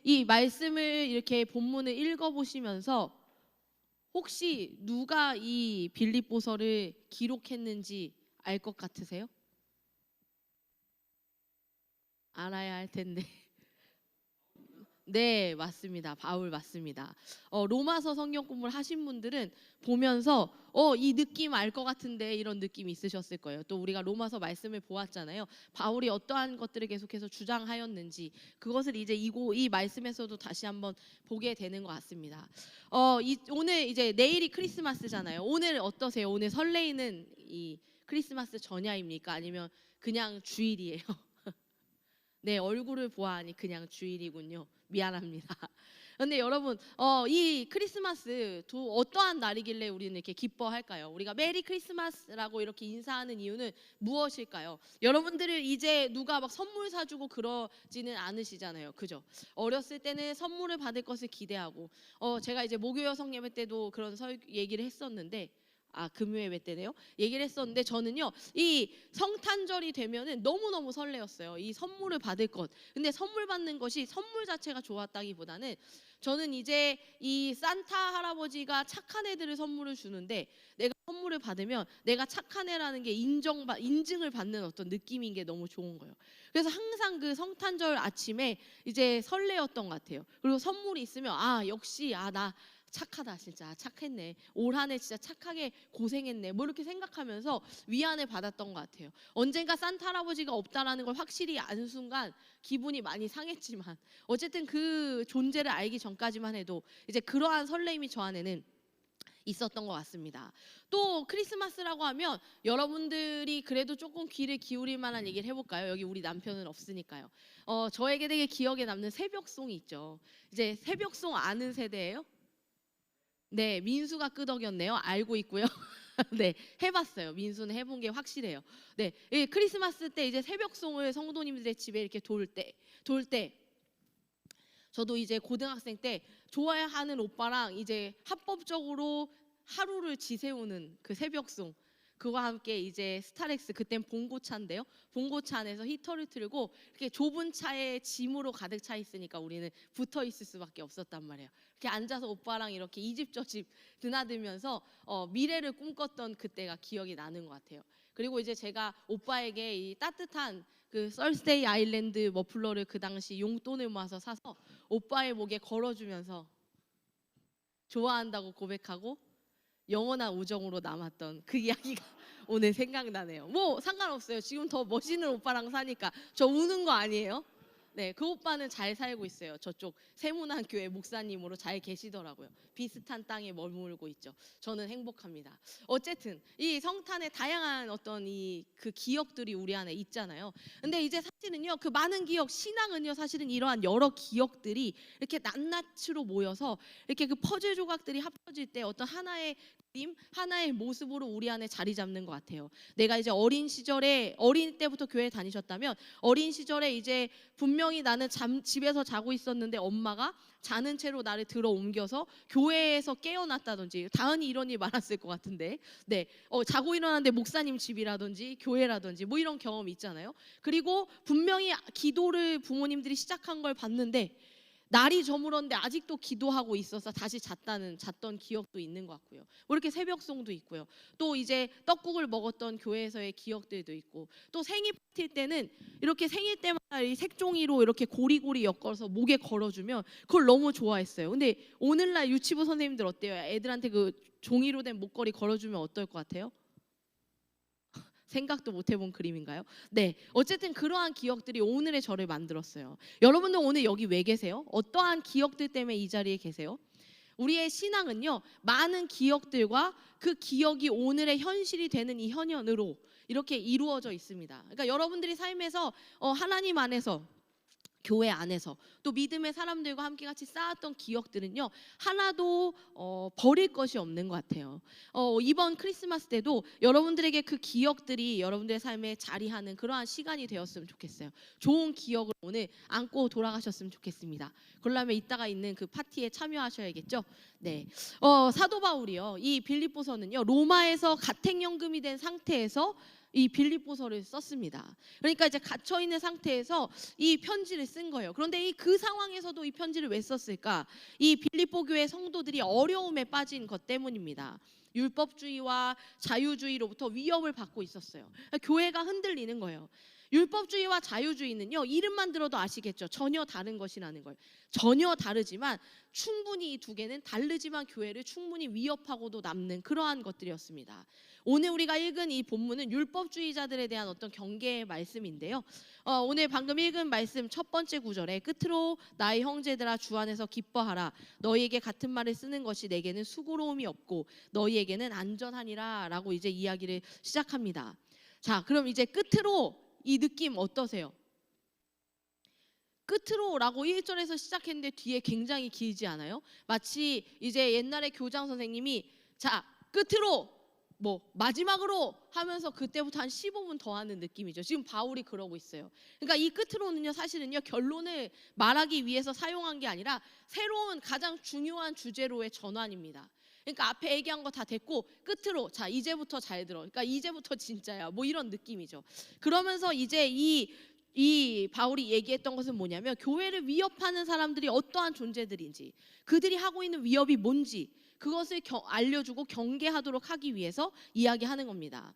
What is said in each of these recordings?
이 말씀을 이렇게 본문을 읽어보시면서 혹시 누가 이 빌립보서를 기록했는지 알 것 같으세요? 알아야 할 텐데. 네, 맞습니다. 바울 맞습니다. 로마서 성경 공부를 하신 분들은 보면서 이 느낌 알 것 같은데 이런 느낌이 있으셨을 거예요. 또 우리가 로마서 말씀을 보았잖아요. 바울이 어떠한 것들을 계속해서 주장하였는지 그것을 이제 이 말씀에서도 다시 한번 보게 되는 것 같습니다. 오늘 이제 내일이 크리스마스잖아요. 오늘 어떠세요? 오늘 설레이는 이 크리스마스 전야입니까? 아니면 그냥 주일이에요? 네, 얼굴을 보아하니 그냥 주일이군요. 미안합니다. 근데 여러분, 이 크리스마스 어떠한 날이길래 우리는 이렇게 기뻐할까요? 우리가 메리 크리스마스라고 이렇게 인사하는 이유는 무엇일까요? 여러분들을 이제 누가 막 선물 사주고 그러지는 않으시잖아요. 그죠? 어렸을 때는 선물을 받을 것을 기대하고, 제가 이제 목요 여성 예배 때도 그런 얘기를 했었는데, 금요 예배 때네요. 얘기를 했었는데 저는요, 이 성탄절이 되면은 너무너무 설레었어요. 이 선물을 받을 것. 근데 선물 받는 것이 선물 자체가 좋았다기보다는 저는 이제 이 산타 할아버지가 착한 애들을 선물을 주는데 내가 선물을 받으면 내가 착한 애라는 게 인증을 받는 어떤 느낌인 게 너무 좋은 거예요. 그래서 항상 그 성탄절 아침에 이제 설레었던 것 같아요. 그리고 선물이 있으면 역시 나 착하다, 진짜 착했네, 올 한 해 진짜 착하게 고생했네, 뭐 이렇게 생각하면서 위안을 받았던 것 같아요. 언젠가 산타 할아버지가 없다라는 걸 확실히 아는 순간 기분이 많이 상했지만 어쨌든 그 존재를 알기 전까지만 해도 이제 그러한 설레임이 저 안에는 있었던 것 같습니다. 또 크리스마스라고 하면 여러분들이 그래도 조금 귀를 기울일 만한 얘기를 해볼까요? 여기 우리 남편은 없으니까요. 저에게 되게 기억에 남는 새벽송이 있죠. 이제 새벽송 아는 세대예요? 네, 민수가 끄덕였네요. 알고 있고요. 네, 해봤어요. 민수는 해본 게 확실해요. 네, 크리스마스 때 이제 새벽송을 성도님들의 집에 이렇게 돌 때, 저도 이제 고등학생 때 좋아하는 오빠랑 이제 합법적으로 하루를 지새우는 그 새벽송, 그와 함께 이제 스타렉스, 그땐 봉고차인데요. 봉고차 안에서 히터를 틀고 이렇게 좁은 차에 짐으로 가득 차 있으니까 우리는 붙어 있을 수밖에 없었단 말이에요. 이렇게 앉아서 오빠랑 이렇게 이 집 저 집 드나들면서 미래를 꿈꿨던 그때가 기억이 나는 것 같아요. 그리고 이제 제가 오빠에게 이 따뜻한 그 썰스데이 아일랜드 머플러를 그 당시 용돈을 모아서 사서 오빠의 목에 걸어주면서 좋아한다고 고백하고 영원한 우정으로 남았던 그 이야기가 오늘 생각나네요. 뭐 상관없어요. 지금 더 멋있는 오빠랑 사니까. 저 우는 거 아니에요? 네, 그 오빠는 잘 살고 있어요. 저쪽 세문안교회 목사님으로 잘 계시더라고요. 비슷한 땅에 머물고 있죠. 저는 행복합니다. 어쨌든 이 성탄의 다양한 어떤 그 기억들이 우리 안에 있잖아요. 근데 이제 사실은요, 그 많은 기억, 신앙은요, 사실은 이러한 여러 기억들이 이렇게 낱낱이로 모여서 이렇게 그 퍼즐 조각들이 합쳐질 때 어떤 하나의 하나의 모습으로 우리 안에 자리 잡는 것 같아요. 내가 이제 어린 때부터 교회 다니셨다면 어린 시절에 이제 분명히 나는 집에서 자고 있었는데 엄마가 자는 채로 나를 들어 옮겨서 교회에서 깨어났다든지, 당연히 이런 일 많았을 것 같은데, 네, 자고 일어났는데 목사님 집이라든지 교회라든지 뭐 이런 경험이 있잖아요. 그리고 분명히 기도를 부모님들이 시작한 걸 봤는데 날이 저물었는데 아직도 기도하고 있어서 다시 잤던 기억도 있는 것 같고요. 뭐 이렇게 새벽송도 있고요. 또 이제 떡국을 먹었던 교회에서의 기억들도 있고, 또 생일 파티 때는 이렇게 생일 때마다 이 색종이로 이렇게 고리고리 엮어서 목에 걸어주면 그걸 너무 좋아했어요. 근데 오늘날 유치부 선생님들 어때요? 애들한테 그 종이로 된 목걸이 걸어주면 어떨 것 같아요? 생각도 못 해본 그림인가요? 네, 어쨌든 그러한 기억들이 오늘의 저를 만들었어요. 여러분도 오늘 여기 왜 계세요? 어떠한 기억들 때문에 이 자리에 계세요? 우리의 신앙은요, 많은 기억들과 그 기억이 오늘의 현실이 되는 이 현현으로 이렇게 이루어져 있습니다. 그러니까 여러분들이 삶에서 하나님 안에서, 교회 안에서, 또 믿음의 사람들과 함께 같이 쌓았던 기억들은요, 하나도 버릴 것이 없는 것 같아요. 이번 크리스마스 때도 여러분들에게 그 기억들이 여러분들의 삶에 자리하는 그러한 시간이 되었으면 좋겠어요. 좋은 기억으로 오늘 안고 돌아가셨으면 좋겠습니다. 그러려면 이따가 있는 그 파티에 참여하셔야겠죠. 네, 사도 바울이요, 이 빌립보서는요 로마에서 가택연금이 된 상태에서 이 빌립보서를 썼습니다. 그러니까 이제 갇혀 있는 상태에서 이 편지를 쓴 거예요. 그런데 그 상황에서도 이 편지를 왜 썼을까? 이 빌립보 교회 성도들이 어려움에 빠진 것 때문입니다. 율법주의와 자유주의로부터 위협을 받고 있었어요. 교회가 흔들리는 거예요. 율법주의와 자유주의는요, 이름만 들어도 아시겠죠? 전혀 다른 것이라는 걸. 전혀 다르지만 충분히 이 두 개는 다르지만 교회를 충분히 위협하고도 남는 그러한 것들이었습니다. 오늘 우리가 읽은 이 본문은 율법주의자들에 대한 어떤 경계의 말씀인데요. 오늘 방금 읽은 말씀 첫 번째 구절에 끝으로 나의 형제들아 주 안에서 기뻐하라. 너희에게 같은 말을 쓰는 것이 내게는 수고로움이 없고 너희에게는 안전하니라 라고 이제 이야기를 시작합니다. 자, 그럼 이제 끝으로 이 느낌 어떠세요? 끝으로라고 1절에서 시작했는데 뒤에 굉장히 길지 않아요? 마치 이제 옛날에 교장 선생님이 자, 끝으로 뭐 마지막으로 하면서 그때부터 한 15분 더 하는 느낌이죠. 지금 바울이 그러고 있어요. 그러니까 이 끝으로는요 사실은요 결론을 말하기 위해서 사용한 게 아니라 새로운 가장 중요한 주제로의 전환입니다. 그러니까 앞에 얘기한 거 다 됐고 끝으로 자 이제부터 잘 들어. 그러니까 이제부터 진짜야. 뭐 이런 느낌이죠. 그러면서 이제 이 바울이 얘기했던 것은 뭐냐면 교회를 위협하는 사람들이 어떠한 존재들인지, 그들이 하고 있는 위협이 뭔지 그것을 알려주고 경계하도록 하기 위해서 이야기하는 겁니다.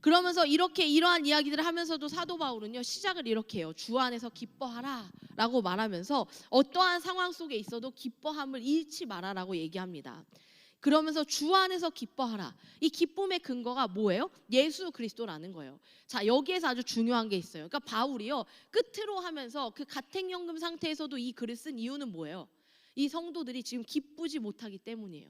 그러면서 이러한 이야기들을 하면서도 사도 바울은요 시작을 이렇게 해요. 주 안에서 기뻐하라 라고 말하면서 어떠한 상황 속에 있어도 기뻐함을 잃지 마라라고 얘기합니다. 그러면서 주 안에서 기뻐하라. 이 기쁨의 근거가 뭐예요? 예수 그리스도라는 거예요. 자, 여기에서 아주 중요한 게 있어요. 그러니까 바울이요 끝으로 하면서 그 가택연금 상태에서도 이 글을 쓴 이유는 뭐예요? 이 성도들이 지금 기쁘지 못하기 때문이에요.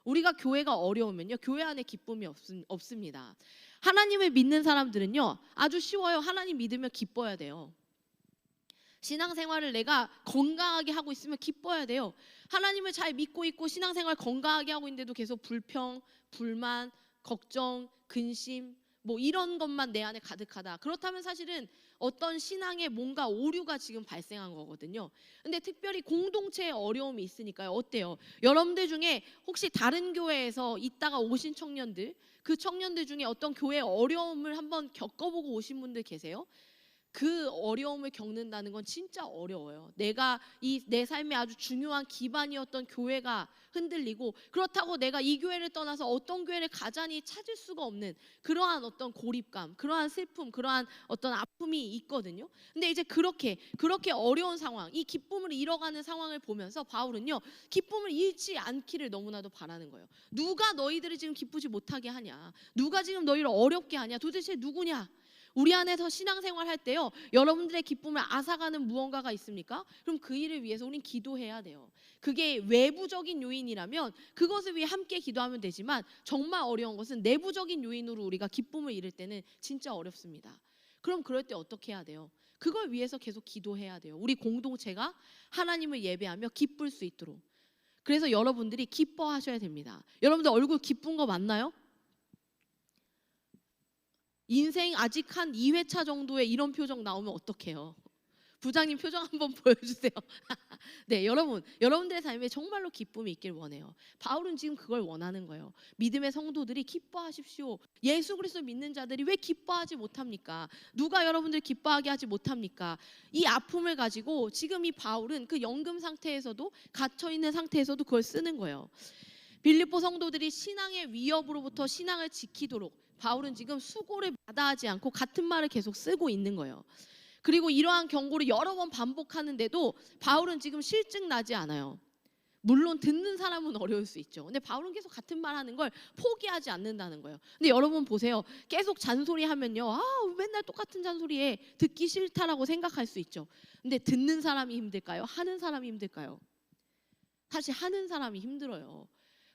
우리가 교회가 어려우면요 교회 안에 기쁨이 없습니다. 하나님을 믿는 사람들은요 아주 쉬워요. 하나님 믿으면 기뻐야 돼요. 신앙생활을 내가 건강하게 하고 있으면 기뻐야 돼요. 하나님을 잘 믿고 있고 신앙생활 건강하게 하고 있는데도 계속 불평, 불만, 걱정, 근심 뭐 이런 것만 내 안에 가득하다. 그렇다면 사실은 어떤 신앙에 뭔가 오류가 지금 발생한 거거든요. 근데 특별히 공동체에 어려움이 있으니까요. 어때요? 여러분들 중에 혹시 다른 교회에서 있다가 오신 청년들, 그 청년들 중에 어떤 교회의 어려움을 한번 겪어보고 오신 분들 계세요? 그 어려움을 겪는다는 건 진짜 어려워요. 내가 내 삶의 아주 중요한 기반이었던 교회가 흔들리고 그렇다고 내가 이 교회를 떠나서 어떤 교회를 가자니 찾을 수가 없는 그러한 어떤 고립감, 그러한 슬픔, 그러한 어떤 아픔이 있거든요. 근데 이제 그렇게 어려운 상황, 이 기쁨을 잃어가는 상황을 보면서 바울은요 기쁨을 잃지 않기를 너무나도 바라는 거예요. 누가 너희들을 지금 기쁘지 못하게 하냐? 누가 지금 너희를 어렵게 하냐? 도대체 누구냐? 우리 안에서 신앙생활 할 때요 여러분들의 기쁨을 앗아가는 무언가가 있습니까? 그럼 그 일을 위해서 우린 기도해야 돼요. 그게 외부적인 요인이라면 그것을 위해 함께 기도하면 되지만 정말 어려운 것은 내부적인 요인으로 우리가 기쁨을 잃을 때는 진짜 어렵습니다. 그럼 그럴 때 어떻게 해야 돼요? 그걸 위해서 계속 기도해야 돼요. 우리 공동체가 하나님을 예배하며 기쁠 수 있도록. 그래서 여러분들이 기뻐하셔야 됩니다. 여러분들 얼굴 기쁜 거 맞나요? 인생 아직 한 2회차 정도의 이런 표정 나오면 어떡해요? 부장님 표정 한번 보여주세요. 네, 여러분들의 삶에 정말로 기쁨이 있길 원해요. 바울은 지금 그걸 원하는 거예요. 믿음의 성도들이 기뻐하십시오. 예수 그리스도 믿는 자들이 왜 기뻐하지 못합니까? 누가 여러분들 기뻐하게 하지 못합니까? 이 아픔을 가지고 지금 이 바울은 그 연금 상태에서도 갇혀 있는 상태에서도 그걸 쓰는 거예요. 빌립보 성도들이 신앙의 위협으로부터 신앙을 지키도록 바울은 지금 수고를 마다하지 않고 같은 말을 계속 쓰고 있는 거예요. 그리고 이러한 경고를 여러 번 반복하는데도 바울은 지금 실증 나지 않아요. 물론 듣는 사람은 어려울 수 있죠. 근데 바울은 계속 같은 말 하는 걸 포기하지 않는다는 거예요. 근데 여러분 보세요. 계속 잔소리하면요. 맨날 똑같은 잔소리에 듣기 싫다라고 생각할 수 있죠. 근데 듣는 사람이 힘들까요? 하는 사람이 힘들까요? 사실 하는 사람이 힘들어요.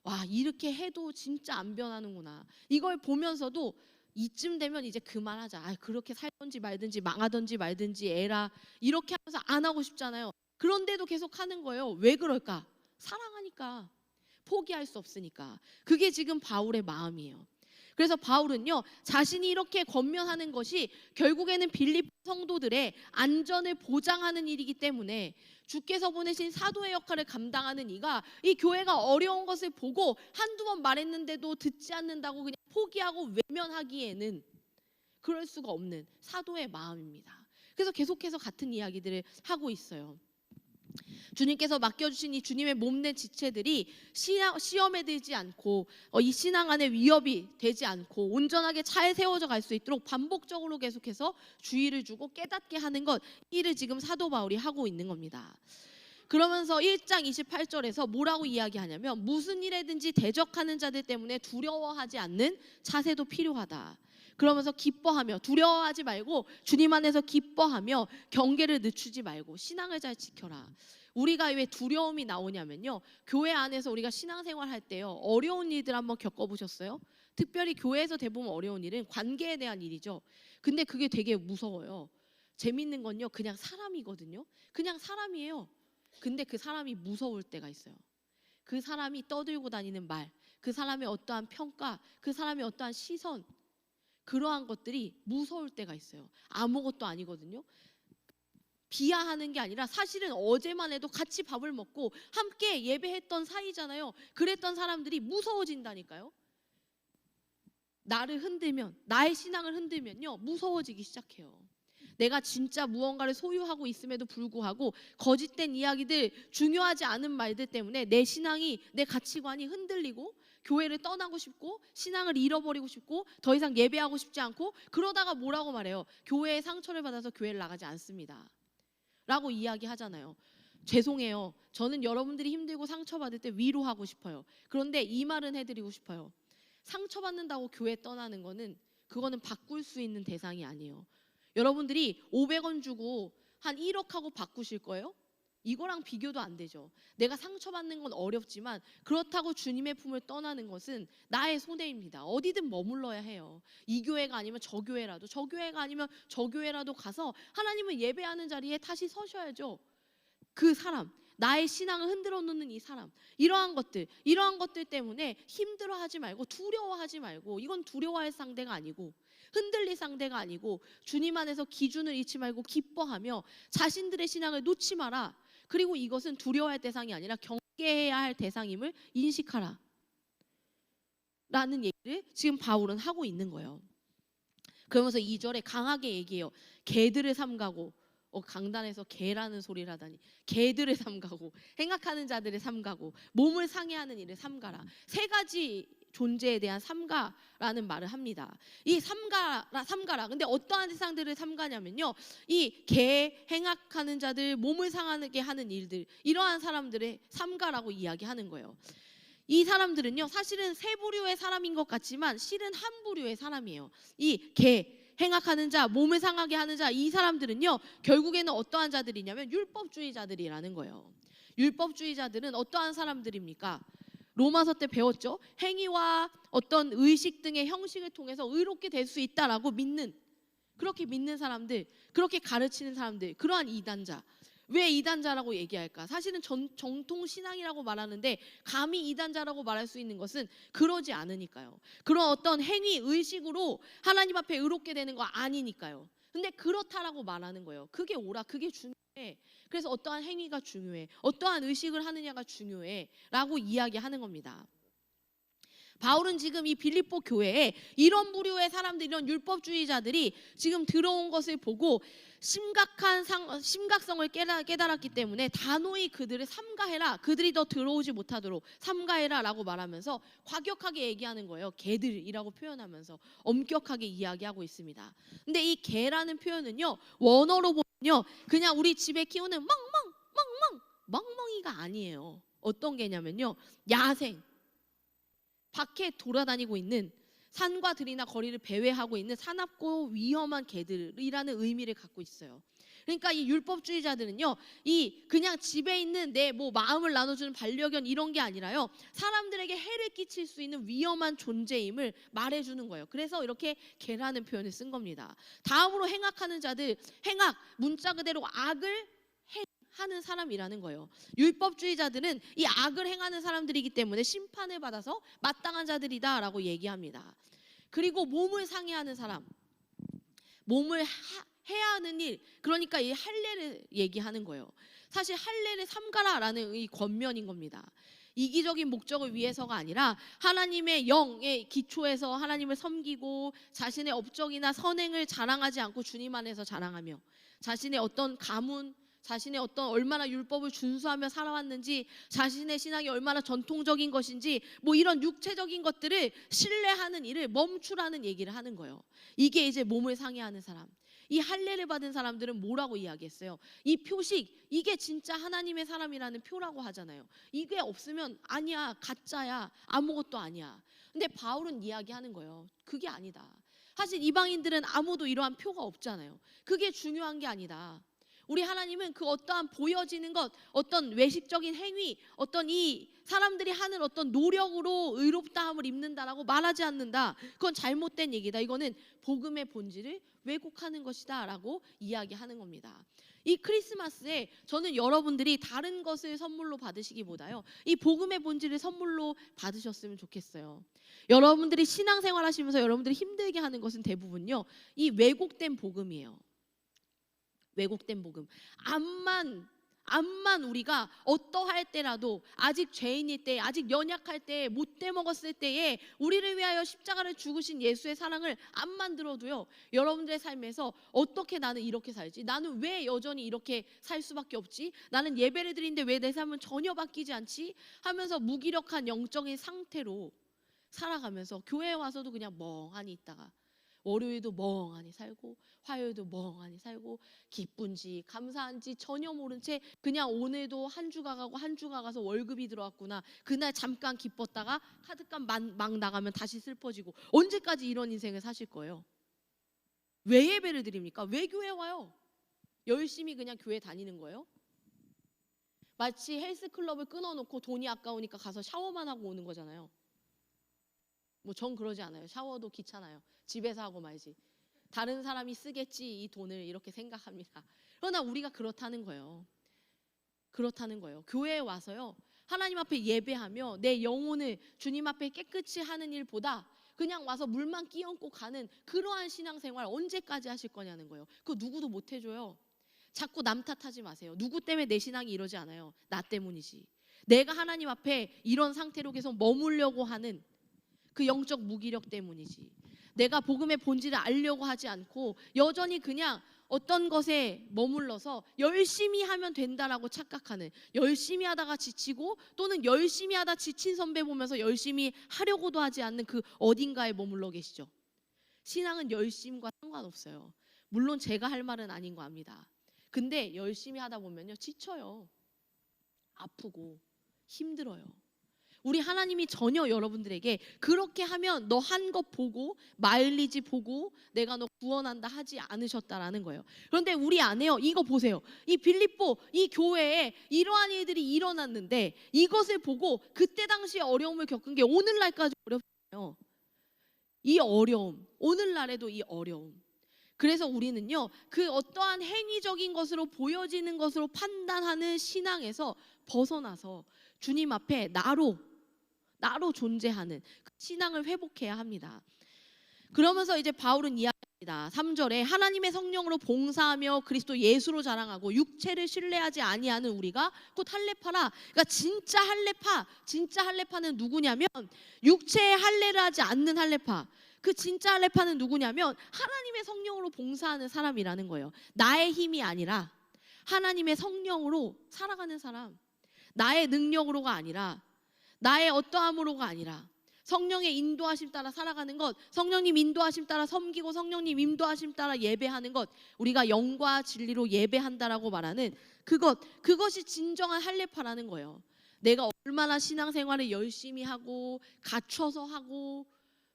와, 이렇게 해도 진짜 안 변하는구나. 이걸 보면서도 이쯤 되면 이제 그만하자. 그렇게 살든지 말든지 망하든지 말든지 에라 이렇게 하면서 안 하고 싶잖아요. 그런데도 계속 하는 거예요. 왜 그럴까? 사랑하니까. 포기할 수 없으니까. 그게 지금 바울의 마음이에요. 그래서 바울은요, 자신이 이렇게 권면하는 것이 결국에는 빌립보 성도들의 안전을 보장하는 일이기 때문에 주께서 보내신 사도의 역할을 감당하는 이가 이 교회가 어려운 것을 보고 한두 번 말했는데도 듣지 않는다고 그냥 포기하고 외면하기에는 그럴 수가 없는 사도의 마음입니다. 그래서 계속해서 같은 이야기들을 하고 있어요. 주님께서 맡겨주신 이 주님의 몸된 지체들이 시험에 들지 않고 이 신앙 안에 위협이 되지 않고 온전하게 잘 세워져 갈 수 있도록 반복적으로 계속해서 주의를 주고 깨닫게 하는 것, 이를 지금 사도 바울이 하고 있는 겁니다. 그러면서 1장 28절에서 뭐라고 이야기하냐면 무슨 일에든지 대적하는 자들 때문에 두려워하지 않는 자세도 필요하다. 그러면서 기뻐하며, 두려워하지 말고 주님 안에서 기뻐하며 경계를 늦추지 말고 신앙을 잘 지켜라. 우리가 왜 두려움이 나오냐면요, 교회 안에서 우리가 신앙생활 할 때요, 어려운 일들 한번 겪어보셨어요? 특별히 교회에서 대부분 어려운 일은 관계에 대한 일이죠. 근데 그게 되게 무서워요. 재밌는 건요, 그냥 사람이거든요. 그냥 사람이에요. 근데 그 사람이 무서울 때가 있어요. 그 사람이 떠들고 다니는 말, 그 사람의 어떠한 평가, 그 사람의 어떠한 시선, 그러한 것들이 무서울 때가 있어요. 아무것도 아니거든요. 비하하는 게 아니라 사실은 어제만 해도 같이 밥을 먹고 함께 예배했던 사이잖아요. 그랬던 사람들이 무서워진다니까요. 나를 흔들면, 나의 신앙을 흔들면요, 무서워지기 시작해요. 내가 진짜 무언가를 소유하고 있음에도 불구하고 거짓된 이야기들, 중요하지 않은 말들 때문에 내 신앙이, 내 가치관이 흔들리고 교회를 떠나고 싶고 신앙을 잃어버리고 싶고 더 이상 예배하고 싶지 않고, 그러다가 뭐라고 말해요? 교회에 상처를 받아서 교회를 나가지 않습니다 라고 이야기하잖아요. 죄송해요. 저는 여러분들이 힘들고 상처받을 때 위로하고 싶어요. 그런데 이 말은 해드리고 싶어요. 상처받는다고 교회 떠나는 거는, 그거는 바꿀 수 있는 대상이 아니에요. 여러분들이 500원 주고 한 1억 하고 바꾸실 거예요? 이거랑 비교도 안 되죠. 내가 상처받는 건 어렵지만 그렇다고 주님의 품을 떠나는 것은 나의 손해입니다. 어디든 머물러야 해요. 이 교회가 아니면 저 교회라도, 저 교회가 아니면 저 교회라도 가서 하나님을 예배하는 자리에 다시 서셔야죠. 그 사람, 나의 신앙을 흔들어 놓는 이 사람, 이러한 것들 때문에 힘들어하지 말고, 두려워하지 말고, 이건 두려워할 상대가 아니고 흔들릴 상대가 아니고 주님 안에서 기준을 잃지 말고 기뻐하며 자신들의 신앙을 놓지 마라. 그리고 이것은 두려워할 대상이 아니라 경계해야 할 대상임을 인식하라 라는 얘기를 지금 바울은 하고 있는 거예요. 그러면서 2절에 강하게 얘기해요. 개들을 삼가고, 강단에서 개라는 소리를 하다니, 개들을 삼가고, 행악하는 자들을 삼가고, 몸을 상해하는 일을 삼가라. 세 가지 존재에 대한 삼가라는 말을 합니다. 이 삼가라. 근데 어떠한 세상들을 삼가냐면요, 이 개, 행악하는 자들, 몸을 상하게 하는 일들, 이러한 사람들의 삼가라고 이야기하는 거예요. 이 사람들은요, 사실은 세 부류의 사람인 것 같지만 실은 한 부류의 사람이에요. 이 개, 행악하는 자, 몸을 상하게 하는 자, 이 사람들은요, 결국에는 어떠한 자들이냐면 율법주의자들이라는 거예요. 율법주의자들은 어떠한 사람들입니까? 로마서 때 배웠죠. 행위와 어떤 의식 등의 형식을 통해서 의롭게 될 수 있다라고 믿는, 그렇게 믿는 사람들, 그렇게 가르치는 사람들, 그러한 이단자. 왜 이단자라고 얘기할까? 사실은 정통 신앙이라고 말하는데 감히 이단자라고 말할 수 있는 것은 그러지 않으니까요. 그런 어떤 행위, 의식으로 하나님 앞에 의롭게 되는 거 아니니까요. 근데 그렇다라고 말하는 거예요. 그게 옳아, 그게 중요해. 그래서 어떠한 행위가 중요해, 어떠한 의식을 하느냐가 중요해 라고 이야기하는 겁니다. 바울은 지금 이 빌립보 교회에 이런 부류의 사람들, 이런 율법주의자들이 지금 들어온 것을 보고 심각성을 깨달았기 때문에 단호히 그들을 삼가해라, 그들이 더 들어오지 못하도록 삼가해라 라고 말하면서 과격하게 얘기하는 거예요. 개들이라고 표현하면서 엄격하게 이야기하고 있습니다. 근데 이 개라는 표현은요, 원어로 보면요, 그냥 우리 집에 키우는 멍멍이가 아니에요. 어떤 개냐면요, 야생, 밖에 돌아다니고 있는, 산과 들이나 거리를 배회하고 있는 사납고 위험한 개들이라는 의미를 갖고 있어요. 그러니까 이 율법주의자들은요, 이 그냥 집에 있는 내 마음을 나눠주는 반려견 이런 게 아니라요, 사람들에게 해를 끼칠 수 있는 위험한 존재임을 말해주는 거예요. 그래서 이렇게 개라는 표현을 쓴 겁니다. 다음으로 행악하는 자들, 행악, 문자 그대로 악을 하는 사람이라는 거예요. 율법주의자들은 이 악을 행하는 사람들이기 때문에 심판을 받아서 마땅한 자들이다라고 얘기합니다. 그리고 몸을 상해하는 사람, 몸을 해야 하는 일, 그러니까 이 할례를 얘기하는 거예요. 사실 할례를 삼가라라는 이 권면인 겁니다. 이기적인 목적을 위해서가 아니라 하나님의 영의 기초에서 하나님을 섬기고 자신의 업적이나 선행을 자랑하지 않고 주님 안에서 자랑하며 자신의 어떤 가문, 자신의 어떤 얼마나 율법을 준수하며 살아왔는지, 자신의 신앙이 얼마나 전통적인 것인지, 뭐 이런 육체적인 것들을 신뢰하는 일을 멈추라는 얘기를 하는 거예요. 이게 이제 몸을 상해하는 사람. 이 할례를 받은 사람들은 뭐라고 이야기했어요? 이 표식, 이게 진짜 하나님의 사람이라는 표라고 하잖아요. 이게 없으면 아니야, 가짜야, 아무것도 아니야. 근데 바울은 이야기하는 거예요. 그게 아니다. 사실 이방인들은 아무도 이러한 표가 없잖아요. 그게 중요한 게 아니다. 우리 하나님은 그 어떠한 보여지는 것, 어떤 외식적인 행위, 어떤 이 사람들이 하는 어떤 노력으로 의롭다함을 입는다라고 말하지 않는다. 그건 잘못된 얘기다. 이거는 복음의 본질을 왜곡하는 것이다 라고 이야기하는 겁니다. 이 크리스마스에 저는 여러분들이 다른 것을 선물로 받으시기보다요, 이 복음의 본질을 선물로 받으셨으면 좋겠어요. 여러분들이 신앙생활 하시면서 여러분들이 힘들게 하는 것은 대부분요, 이 왜곡된 복음이에요. 왜곡된 복음. 암만 우리가 어떠할 때라도, 아직 죄인일 때, 아직 연약할 때, 못돼 먹었을 때에 우리를 위하여 십자가를 죽으신 예수의 사랑을 암만 들어도요, 여러분들의 삶에서 어떻게 나는 이렇게 살지? 나는 왜 여전히 이렇게 살 수밖에 없지? 나는 예배를 드리는데 왜 내 삶은 전혀 바뀌지 않지? 하면서 무기력한 영적인 상태로 살아가면서 교회에 와서도 그냥 멍하니 있다가 월요일도 멍하니 살고 화요일도 멍하니 살고 기쁜지 감사한지 전혀 모른 채 그냥 오늘도 한 주가 가고 한 주가 가서 월급이 들어왔구나, 그날 잠깐 기뻤다가 카드값 막 나가면 다시 슬퍼지고, 언제까지 이런 인생을 사실 거예요? 왜 예배를 드립니까? 왜 교회 와요? 열심히 그냥 교회 다니는 거예요? 마치 헬스클럽을 끊어놓고 돈이 아까우니까 가서 샤워만 하고 오는 거잖아요. 뭐 전 그러지 않아요. 샤워도 귀찮아요. 집에서 하고 말지. 다른 사람이 쓰겠지 이 돈을, 이렇게 생각합니다. 그러나 우리가 그렇다는 거예요. 그렇다는 거예요. 교회에 와서요, 하나님 앞에 예배하며 내 영혼을 주님 앞에 깨끗이 하는 일보다 그냥 와서 물만 끼얹고 가는 그러한 신앙생활 언제까지 하실 거냐는 거예요. 그거 누구도 못 해줘요. 자꾸 남 탓하지 마세요. 누구 때문에 내 신앙이 이러지 않아요. 나 때문이지. 내가 하나님 앞에 이런 상태로 계속 머물려고 하는 그 영적 무기력 때문이지. 내가 복음의 본질을 알려고 하지 않고 여전히 그냥 어떤 것에 머물러서 열심히 하면 된다라고 착각하는, 열심히 하다가 지치고 또는 열심히 하다 지친 선배 보면서 열심히 하려고도 하지 않는 그 어딘가에 머물러 계시죠. 신앙은 열심과 상관없어요. 물론 제가 할 말은 아닌 거 압니다. 근데 열심히 하다 보면요, 지쳐요. 아프고 힘들어요. 우리 하나님이 전혀 여러분들에게 그렇게 하면 너 한 것 보고 마일리지 보고 내가 너 구원한다 하지 않으셨다라는 거예요. 그런데 우리 안에요, 이거 보세요. 이 빌립보 이 교회에 이러한 일들이 일어났는데 이것을 보고 그때 당시에 어려움을 겪은 게 오늘날까지 어렵잖아요. 이 어려움, 오늘날에도 이 어려움. 그래서 우리는요, 그 어떠한 행위적인 것으로 보여지는 것으로 판단하는 신앙에서 벗어나서 주님 앞에 나로 존재하는 그 신앙을 회복해야 합니다. 그러면서 이제 바울은 이야기합니다. 3절에 하나님의 성령으로 봉사하며 그리스도 예수로 자랑하고 육체를 신뢰하지 아니하는 우리가 곧 할례파라. 그러니까 진짜 할례파는 누구냐면 육체의 할례를 하지 않는 할례파. 그 진짜 할례파는 누구냐면 하나님의 성령으로 봉사하는 사람이라는 거예요. 나의 힘이 아니라 하나님의 성령으로 살아가는 사람. 나의 능력으로가 아니라, 나의 어떠함으로가 아니라 성령의 인도하심 따라 살아가는 것, 성령님 인도하심 따라 섬기고 성령님 인도하심 따라 예배하는 것, 우리가 영과 진리로 예배한다라고 말하는 그것이 진정한 할례파라는 거예요. 내가 얼마나 신앙생활을 열심히 하고 갖춰서 하고,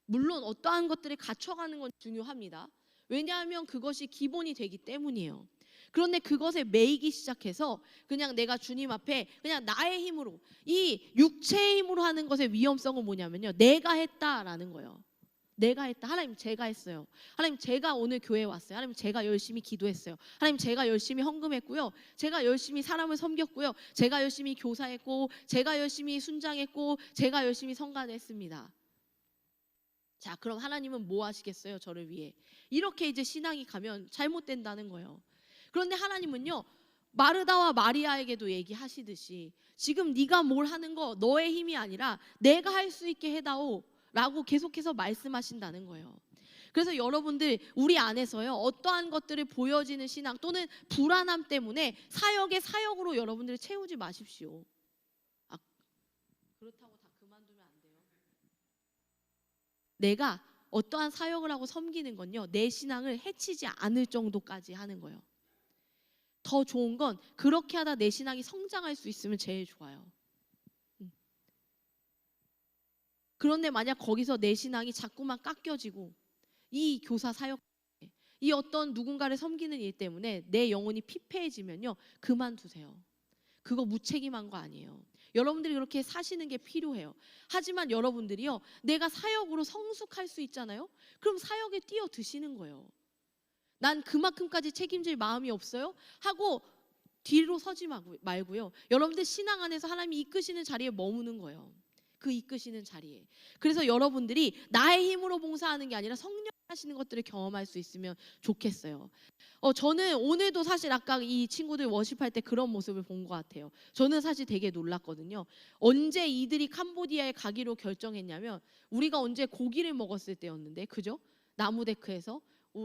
물론 어떠한 것들을 갖춰가는 건 중요합니다. 왜냐하면 그것이 기본이 되기 때문이에요. 그런데 그것에 매이기 시작해서 그냥 내가 주님 앞에 그냥 나의 힘으로, 이 육체의 힘으로 하는 것의 위험성은 뭐냐면요, 내가 했다라는 거예요. 내가 했다. 하나님 제가 했어요. 하나님 제가 오늘 교회에 왔어요. 하나님 제가 열심히 기도했어요. 하나님 제가 열심히 헌금했고요. 제가 열심히 사람을 섬겼고요. 제가 열심히 교사했고, 제가 열심히 순장했고, 제가 열심히 성가했습니다. 자, 그럼 하나님은 뭐 하시겠어요? 저를 위해. 이렇게 이제 신앙이 가면 잘못된다는 거예요. 그런데 하나님은요, 마르다와 마리아에게도 얘기하시듯이 지금 네가 뭘 하는 거 너의 힘이 아니라 내가 할 수 있게 해다오 라고 계속해서 말씀하신다는 거예요. 그래서 여러분들 우리 안에서요, 어떠한 것들을 보여지는 신앙 또는 불안함 때문에 사역의 사역으로 여러분들을 채우지 마십시오. 아, 그렇다고 다 그만두면 안 돼요. 내가 어떠한 사역을 하고 섬기는 건요, 내 신앙을 해치지 않을 정도까지 하는 거예요. 더 좋은 건 그렇게 하다 내 신앙이 성장할 수 있으면 제일 좋아요. 그런데 만약 거기서 내 신앙이 자꾸만 깎여지고 이 교사 사역, 이 어떤 누군가를 섬기는 일 때문에 내 영혼이 피폐해지면요, 그만두세요. 그거 무책임한 거 아니에요. 여러분들이 그렇게 사시는 게 필요해요. 하지만 여러분들이요, 내가 사역으로 성숙할 수 있잖아요. 그럼 사역에 뛰어드시는 거예요. 난 그만큼까지 책임질 마음이 없어요 하고 뒤로 서지 말고요, 여러분들 신앙 안에서 하나님이 이끄시는 자리에 머무는 거예요. 그 이끄시는 자리에. 그래서 여러분들이 나의 힘으로 봉사하는 게 아니라 성령 하시는 것들을 경험할 수 있으면 좋겠어요. 저는 오늘도 사실 아까 이 친구들 워십할 때 그런 모습을 본 것 같아요. 저는 사실 되게 놀랐거든요. 언제 이들이 캄보디아에 가기로 결정했냐면 우리가 언제 고기를 먹었을 때였는데, 그죠? 나무데크에서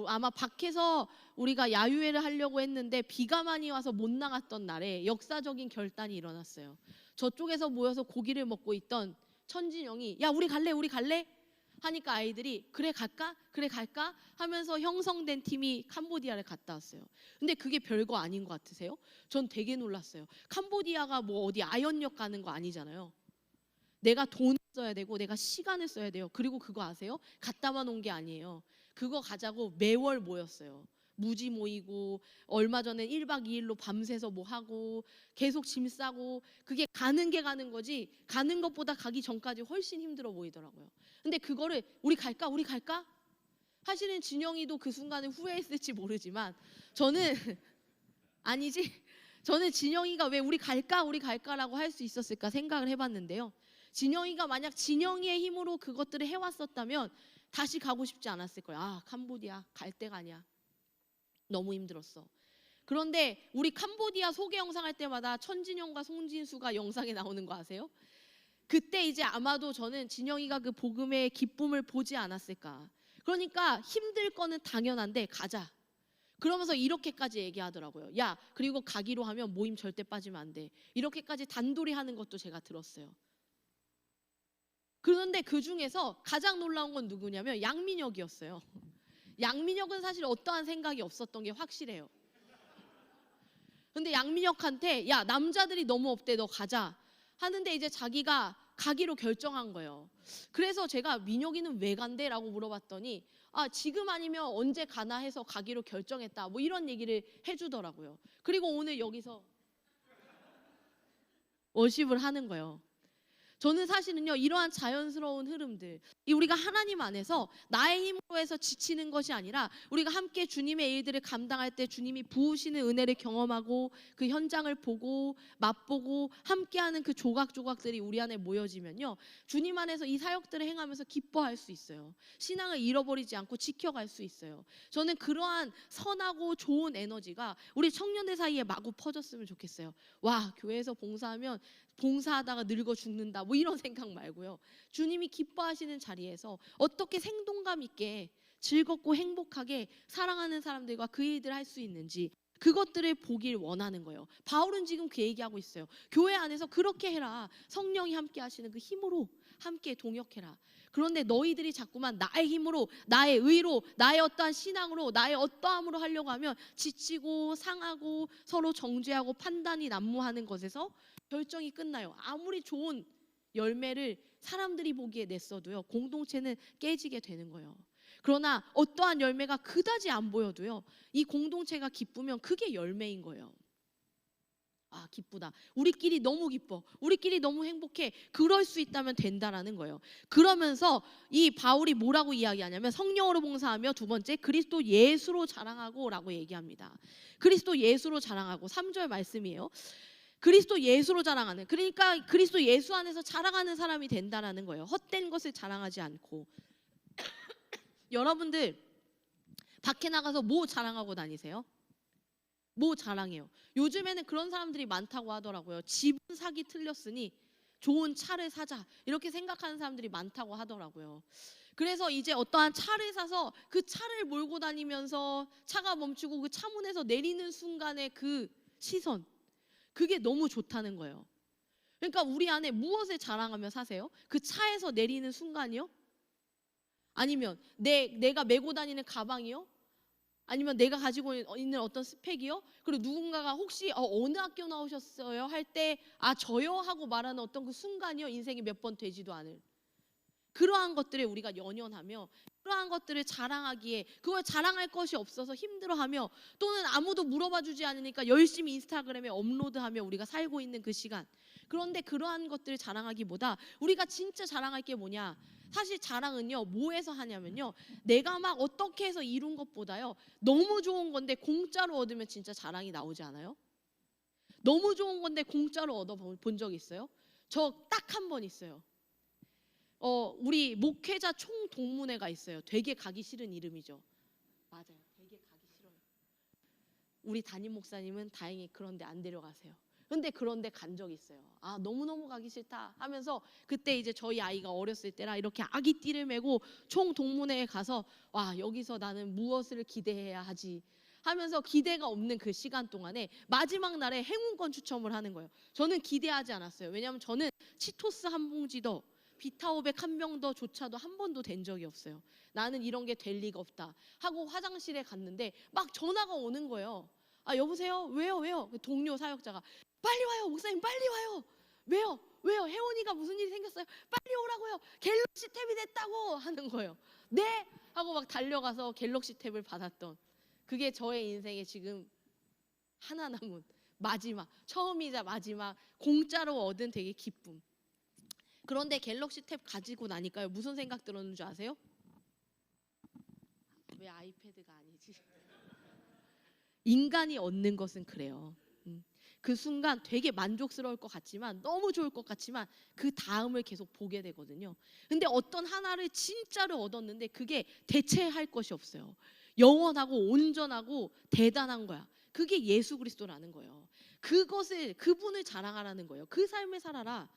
아마 밖에서 우리가 야유회를 하려고 했는데 비가 많이 와서 못 나갔던 날에 역사적인 결단이 일어났어요. 저쪽에서 모여서 고기를 먹고 있던 천진영이 야, 우리 갈래 하니까 아이들이 그래 갈까 하면서 형성된 팀이 캄보디아를 갔다 왔어요. 근데 그게 별거 아닌 것 같으세요? 전 되게 놀랐어요. 캄보디아가 뭐 어디 아연역 가는 거 아니잖아요. 내가 돈을 써야 되고 내가 시간을 써야 돼요. 그리고 그거 아세요? 갔다만 온 게 아니에요. 그거 가자고 매월 모였어요. 무지 모이고 얼마 전에 1박 2일로 밤새서 뭐 하고 계속 짐 싸고, 그게 가는 게 가는 거지 가는 것보다 가기 전까지 훨씬 힘들어 보이더라고요. 근데 그거를 우리 갈까 하시는 진영이도 그 순간에 후회했을지 모르지만 저는 아니지, 저는 진영이가 왜 우리 갈까라고 할 수 있었을까 생각을 해봤는데요. 진영이가 만약 진영이의 힘으로 그것들을 해왔었다면 다시 가고 싶지 않았을 거예요. 아, 캄보디아 갈 데가 아니야. 너무 힘들었어. 그런데 우리 캄보디아 소개 영상 할 때마다 천진영과 송진수가 영상에 나오는 거 아세요? 그때 이제 아마도 저는 진영이가 그 복음의 기쁨을 보지 않았을까. 그러니까 힘들 거는 당연한데 가자. 그러면서 이렇게까지 얘기하더라고요. 야, 그리고 가기로 하면 모임 절대 빠지면 안 돼. 이렇게까지 단둘이 하는 것도 제가 들었어요. 그런데 그 중에서 가장 놀라운 건 누구냐면 양민혁이었어요. 양민혁은 사실 어떠한 생각이 없었던 게 확실해요. 근데 양민혁한테 야, 남자들이 너무 없대, 너 가자 하는데 이제 자기가 가기로 결정한 거예요. 그래서 제가 민혁이는 왜 간대? 라고 물어봤더니 아, 지금 아니면 언제 가나 해서 가기로 결정했다, 뭐 이런 얘기를 해주더라고요. 그리고 오늘 여기서 워십을 하는 거예요. 저는 사실은요, 이러한 자연스러운 흐름들, 이 우리가 하나님 안에서 나의 힘으로 해서 지치는 것이 아니라 우리가 함께 주님의 일들을 감당할 때 주님이 부으시는 은혜를 경험하고 그 현장을 보고 맛보고 함께하는 그 조각조각들이 우리 안에 모여지면요, 주님 안에서 이 사역들을 행하면서 기뻐할 수 있어요. 신앙을 잃어버리지 않고 지켜갈 수 있어요. 저는 그러한 선하고 좋은 에너지가 우리 청년들 사이에 마구 퍼졌으면 좋겠어요. 와, 교회에서 봉사하다가 늙어 죽는다, 뭐 이런 생각 말고요, 주님이 기뻐하시는 자리에서 어떻게 생동감 있게 즐겁고 행복하게 사랑하는 사람들과 그 일들을 할 수 있는지 그것들을 보길 원하는 거예요. 바울은 지금 그 얘기하고 있어요. 교회 안에서 그렇게 해라. 성령이 함께 하시는 그 힘으로 함께 동역해라. 그런데 너희들이 자꾸만 나의 힘으로, 나의 의로, 나의 어떠한 신앙으로, 나의 어떠함으로 하려고 하면 지치고 상하고 서로 정죄하고 판단이 난무하는 것에서 결정이 끝나요. 아무리 좋은 열매를 사람들이 보기에 냈어도요, 공동체는 깨지게 되는 거예요. 그러나 어떠한 열매가 그다지 안 보여도요, 이 공동체가 기쁘면 그게 열매인 거예요. 아, 기쁘다. 우리끼리 너무 기뻐. 우리끼리 너무 행복해. 그럴 수 있다면 된다라는 거예요. 그러면서 이 바울이 뭐라고 이야기하냐면 성령으로 봉사하며, 두 번째 그리스도 예수로 자랑하고 라고 얘기합니다. 그리스도 예수로 자랑하고, 3절 말씀이에요. 그리스도 예수로 자랑하는, 그러니까 그리스도 예수 안에서 자랑하는 사람이 된다라는 거예요. 헛된 것을 자랑하지 않고. 여러분들 밖에 나가서 뭐 자랑하고 다니세요? 뭐 자랑해요? 요즘에는 그런 사람들이 많다고 하더라고요. 집은 사기 틀렸으니 좋은 차를 사자, 이렇게 생각하는 사람들이 많다고 하더라고요. 그래서 이제 어떠한 차를 사서 그 차를 몰고 다니면서 차가 멈추고 그 차 문에서 내리는 순간의 그 시선, 그게 너무 좋다는 거예요. 그러니까 우리 안에 무엇을 자랑하며 사세요? 그 차에서 내리는 순간이요? 아니면 내가 메고 다니는 가방이요? 아니면 내가 가지고 있는 어떤 스펙이요? 그리고 누군가가 혹시 어느 학교 나오셨어요? 할 때 저요? 하고 말하는 어떤 그 순간이요? 인생이 몇 번 되지도 않을 그러한 것들에 우리가 연연하며, 그러한 것들을 자랑하기에 그걸 자랑할 것이 없어서 힘들어하며, 또는 아무도 물어봐 주지 않으니까 열심히 인스타그램에 업로드하며 우리가 살고 있는 그 시간. 그런데 그러한 것들을 자랑하기보다 우리가 진짜 자랑할 게 뭐냐? 사실 자랑은요, 뭐에서 하냐면요, 내가 막 어떻게 해서 이룬 것보다요, 너무 좋은 건데 공짜로 얻으면 진짜 자랑이 나오지 않아요? 너무 좋은 건데 공짜로 얻어본 적 있어요? 저 딱 한 번 있어요. 우리 목회자 총동문회가 있어요. 되게 가기 싫은 이름이죠. 맞아요. 되게 가기 싫어요. 우리 담임 목사님은 다행히 그런데 안 데려가세요. 근데 그런데 간 적이 있어요. 너무너무 가기 싫다 하면서, 그때 이제 저희 아이가 어렸을 때라 이렇게 아기띠를 메고 총동문회에 가서 여기서 나는 무엇을 기대해야 하지 하면서 기대가 없는 그 시간 동안에 마지막 날에 행운권 추첨을 하는 거예요. 저는 기대하지 않았어요. 왜냐하면 저는 치토스 한 봉지 더, 비타오백 한 병 더조차도 한 번도 된 적이 없어요. 나는 이런 게 될 리가 없다 하고 화장실에 갔는데 막 전화가 오는 거예요. 여보세요? 왜요? 그 동료 사역자가 빨리 와요, 목사님 빨리 와요. 왜요? 혜원이가 무슨 일이 생겼어요? 빨리 오라고요. 갤럭시 탭이 됐다고 하는 거예요. 네? 하고 막 달려가서 갤럭시 탭을 받았던, 그게 저의 인생에 지금 하나 남은 마지막, 처음이자 마지막 공짜로 얻은 되게 기쁨. 그런데 갤럭시 탭 가지고 나니까요, 무슨 생각 들었는 줄 아세요? 왜 아이패드가 아니지? 인간이 얻는 것은 그래요. 그 순간 되게 만족스러울 것 같지만, 너무 좋을 것 같지만 그 다음을 계속 보게 되거든요. 근데 어떤 하나를 진짜로 얻었는데 그게 대체할 것이 없어요. 영원하고 온전하고 대단한 거야. 그게 예수 그리스도라는 거예요. 그분을 자랑하라는 거예요. 그 삶을 살아라.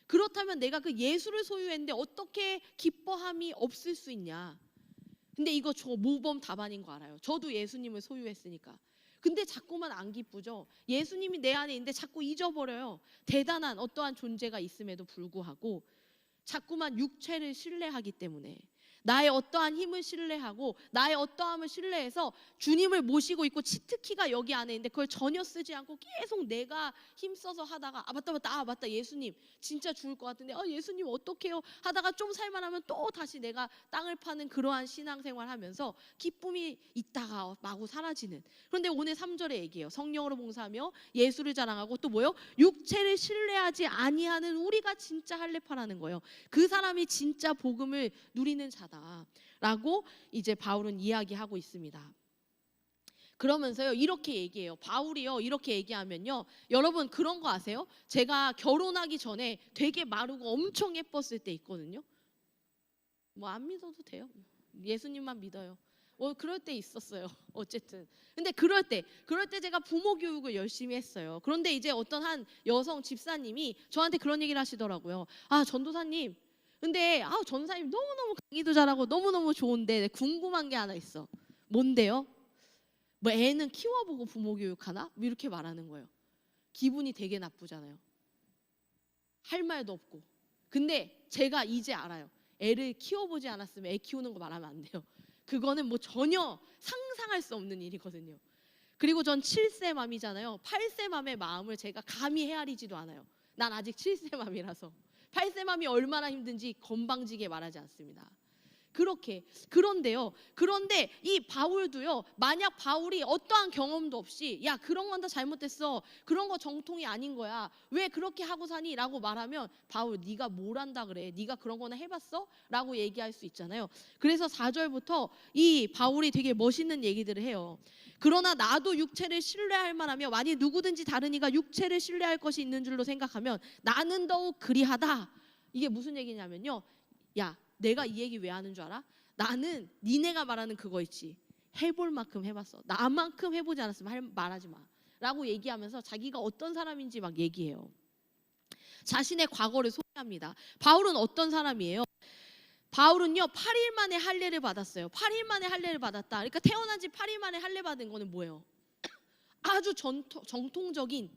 그렇다면 내가 그 예수를 소유했는데 어떻게 기뻐함이 없을 수 있냐? 근데 이거 저 모범 답안인 거 알아요. 저도 예수님을 소유했으니까. 근데 자꾸만 안 기쁘죠. 예수님이 내 안에 있는데 자꾸 잊어버려요. 대단한 어떠한 존재가 있음에도 불구하고 자꾸만 육체를 신뢰하기 때문에, 나의 어떠한 힘을 신뢰하고 나의 어떠함을 신뢰해서 주님을 모시고 있고 치트키가 여기 안에 있는데 그걸 전혀 쓰지 않고 계속 내가 힘써서 하다가 맞다 예수님 진짜 죽을 것 같은데 예수님 어떡해요 하다가 좀 살만하면 또 다시 내가 땅을 파는 그러한 신앙생활 하면서 기쁨이 있다가 마구 사라지는. 그런데 오늘 3절에 얘기해요. 성령으로 봉사하며 예수를 자랑하고 또 뭐요? 육체를 신뢰하지 아니하는 우리가 진짜 할례파라는 거예요. 그 사람이 진짜 복음을 누리는 자다라고 이제 바울은 이야기하고 있습니다. 그러면서요, 이렇게 얘기해요. 바울이요, 이렇게 얘기하면요, 여러분 그런 거 아세요? 제가 결혼하기 전에 되게 마르고 엄청 예뻤을 때 있거든요. 뭐 안 믿어도 돼요. 예수님만 믿어요. 그럴 때 있었어요. 어쨌든. 근데 그럴 때 제가 부모 교육을 열심히 했어요. 그런데 이제 어떤 한 여성 집사님이 저한테 그런 얘기를 하시더라고요. 전도사님, 근데 전사님 너무너무 강의도 잘하고 너무너무 좋은데 궁금한 게 하나 있어. 뭔데요? 뭐 애는 키워보고 부모 교육하나? 뭐 이렇게 말하는 거예요. 기분이 되게 나쁘잖아요. 할 말도 없고. 근데 제가 이제 알아요. 애를 키워보지 않았으면 애 키우는 거 말하면 안 돼요. 그거는 뭐 전혀 상상할 수 없는 일이거든요. 그리고 전 7세 맘이잖아요. 8세 맘의 마음을 제가 감히 헤아리지도 않아요. 난 아직 7세 맘이라서. 8세 맘이 얼마나 힘든지 건방지게 말하지 않습니다. 그런데 이 바울도요, 만약 바울이 어떠한 경험도 없이 야 그런 건 다 잘못됐어, 그런 거 정통이 아닌 거야, 왜 그렇게 하고 사니? 라고 말하면 바울 네가 뭘 한다 그래, 네가 그런 거나 해봤어? 라고 얘기할 수 있잖아요. 그래서 4절부터 이 바울이 되게 멋있는 얘기들을 해요. 그러나 나도 육체를 신뢰할 만하며 만일 누구든지 다른 이가 육체를 신뢰할 것이 있는 줄로 생각하면 나는 더욱 그리하다. 이게 무슨 얘기냐면요, 야 내가 이 얘기 왜 하는 줄 알아? 나는 니네가 말하는 그거 있지, 해볼 만큼 해봤어. 나만큼 해보지 않았으면 말하지 마 라고 얘기하면서 자기가 어떤 사람인지 막 얘기해요. 자신의 과거를 소개합니다. 바울은 어떤 사람이에요? 바울은요 8일 만에 할례를 받았어요. 8일 만에 할례를 받았다. 그러니까 태어난 지 8일 만에 할례 받은 거는 뭐예요? 아주 정통적인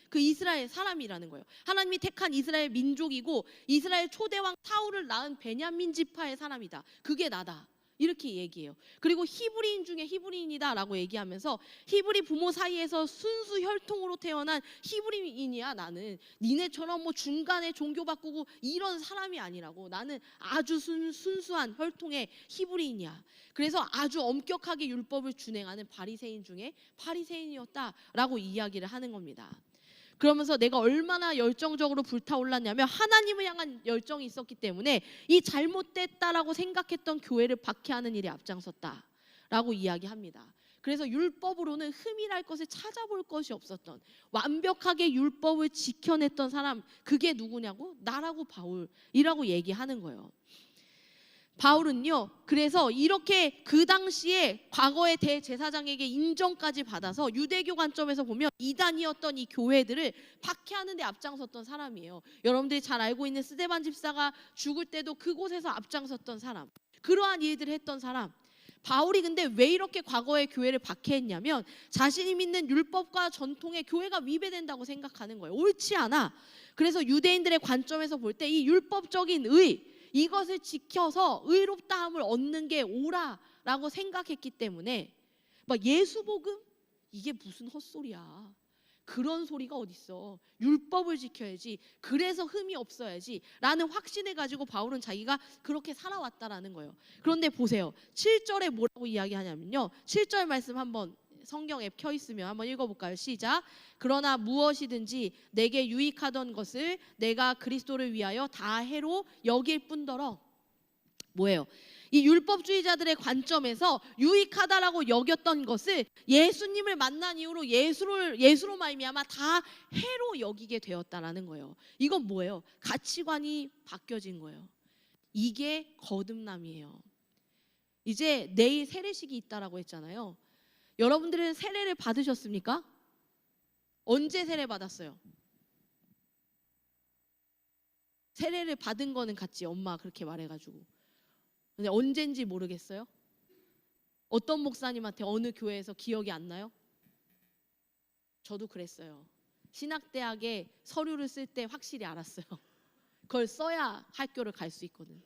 그 이스라엘 사람이라는 거예요. 하나님이 택한 이스라엘 민족이고 이스라엘 초대왕 사울을 낳은 베냐민 지파의 사람이다. 그게 나다. 이렇게 얘기해요. 그리고 히브리인 중에 히브리인이다라고 얘기하면서 히브리 부모 사이에서 순수 혈통으로 태어난 히브리인이야. 나는 니네처럼 뭐 중간에 종교 바꾸고 이런 사람이 아니라고. 나는 아주 순수한 혈통의 히브리인이야. 그래서 아주 엄격하게 율법을 준행하는 바리새인 중에 바리새인이었다라고 이야기를 하는 겁니다. 그러면서 내가 얼마나 열정적으로 불타올랐냐면 하나님을 향한 열정이 있었기 때문에 이 잘못됐다라고 생각했던 교회를 박해하는 일에 앞장섰다라고 이야기합니다. 그래서 율법으로는 흠이랄 것을 찾아볼 것이 없었던, 완벽하게 율법을 지켜냈던 사람, 그게 누구냐고? 나라고, 바울이라고 얘기하는 거예요. 바울은요 그래서 이렇게 그 당시에 과거의 대제사장에게 인정까지 받아서 유대교 관점에서 보면 이단이었던 이 교회들을 박해하는 데 앞장섰던 사람이에요. 여러분들이 잘 알고 있는 스데반 집사가 죽을 때도 그곳에서 앞장섰던 사람, 그러한 일들을 했던 사람. 바울이 근데 왜 이렇게 과거의 교회를 박해했냐면 자신이 믿는 율법과 전통의 교회가 위배된다고 생각하는 거예요. 옳지 않아. 그래서 유대인들의 관점에서 볼 때 이 율법적인 의, 이것을 지켜서 의롭다함을 얻는 게 옳아라고 생각했기 때문에 막 예수복음? 이게 무슨 헛소리야. 그런 소리가 어딨어. 율법을 지켜야지. 그래서 흠이 없어야지 라는 확신을 가지고 바울은 자기가 그렇게 살아왔다라는 거예요. 그런데 보세요. 7절에 뭐라고 이야기하냐면요, 7절 말씀 한번 성경 앱 켜 있으면 한번 읽어볼까요? 시작. 그러나 무엇이든지 내게 유익하던 것을 내가 그리스도를 위하여 다 해로 여길 뿐더러. 뭐예요? 이 율법주의자들의 관점에서 유익하다라고 여겼던 것을 예수님을 만난 이후로 예수로 말미암아 다 해로 여기게 되었다라는 거예요. 이건 뭐예요? 가치관이 바뀌어진 거예요. 이게 거듭남이에요. 이제 내일 세례식이 있다라고 했잖아요. 여러분들은 세례를 받으셨습니까? 언제 세례 받았어요? 세례를 받은 거는 같지, 엄마 그렇게 말해가지고. 근데 언젠지 모르겠어요? 어떤 목사님한테 어느 교회에서 기억이 안 나요? 저도 그랬어요. 신학대학에 서류를 쓸 때 확실히 알았어요. 그걸 써야 학교를 갈 수 있거든.